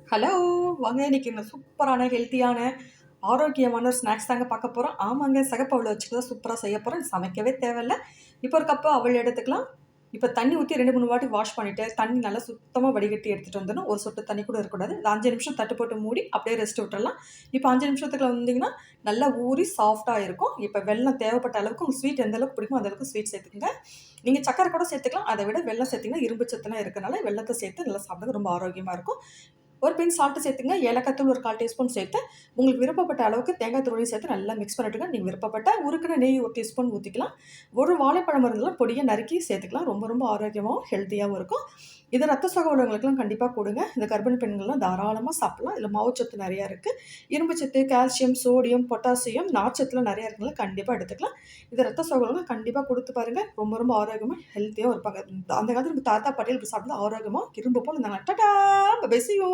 Hello! வாங்க இன்னைக்கு இந்த சூப்பரான, ஹெல்த்தியான, ஆரோக்கியமான ஒரு ஸ்நாக்ஸ் தாங்க பார்க்க போறோம். ஆமாங்க, சிகப்பு அவல வச்சு தான் சூப்பரா செய்ய போறோம். சமைக்கவே தேவையில்ல. இப்போ ஒரு கப்பு அவல் எடுத்துக்கலாம். இப்போ தண்ணி ஊத்தி 2, 3 வாட்டி வாஷ் பண்ணிட்டு, தண்ணி நல்லா சுத்தமா வடிகட்டி எடுத்துட்டு வந்துரணும். ஒரு சொட்டு தண்ணி கூட இருக்கக்கூடாது. இது 5 நிமிஷம் தட்டு போட்டு மூடி அப்படியே ரெஸ்ட் விட்டுறலாம். இப்போ 5 நிமிஷத்துக்குள்ள வந்தீங்கன்னா, நல்லா ஊறி சாஃப்ட்டா இருக்கும். இப்போ வெல்லம் தேவைப்பட்ட அளவுக்கு உங்களுக்கு ஸ்வீட் எந்த அளவுக்கு பிடிக்குமோ அந்த அளவுக்கு ஸ்வீட் சேர்த்துக்கங்க. நீங்க சர்க்கரை கூட சேர்த்துக்கலாம். அத விட வெல்லம் சேர்த்தீங்கன்னா, இரும்பு சத்துலாம் இருக்கனால வெல்லத்த சேர்த்து நல்லா சாப்பிடுங்க. ரொம்ப ஆரோக்கியமா இருக்கும். ஒரு பின் சால்ட் சேர்த்துங்க. ஏலக்காய் தூள் ஒரு 1/4 டீஸ்பூன் சேர்த்து, உங்களுக்கு விருப்பப்பட்ட அளவுக்கு தேங்காய் துருவலையும் சேர்த்து நல்லா மிக்ஸ் பண்ணிட்டுங்க. நீங்க விருப்பப்பட்டா உருக்குன நெய் 1 டீஸ்பூன் ஊத்திக்கலாம். ஒரு வாழைப்பழம் இருந்தாலும் பொடியா நறுக்கி சேர்த்துக்கலாம். ரொம்ப ரொம்ப ஆரோக்கியமாவும், ஹெல்த்தியாவும் இருக்கும். இது ரத்த சோகை உள்ளவங்களுக்குலாம் கண்டிப்பா குடுங்க. இந்த கர்ப்பிணி பெண்கள்லாம் தாராளமா சாப்பிடலாம். இதுல மாவுச்சத்து நெறையா இருக்கு. இரும்பு சத்து, கால்சியம், சோடியம், பொட்டாசியம், நார்ச்சத்துலாம் நெறையா இருக்கனால கண்டிப்பா எடுத்துக்கலாம். இது ரத்த சோகை உள்ளவங்க கண்டிப்பா குடுத்து பாருங்க. ரொம்ப ரொம்ப ஆரோக்கியமா, ஹெல்த்தியாவும் இருப்பாங்க. அந்த காலத்துல நம்ம தாத்தா, பாட்டிகள் இப்படி சாப்பிட்டு ஆரோக்கியமா இரும்பு போல இருந்தாங்க. Tata! Bye bye. See you.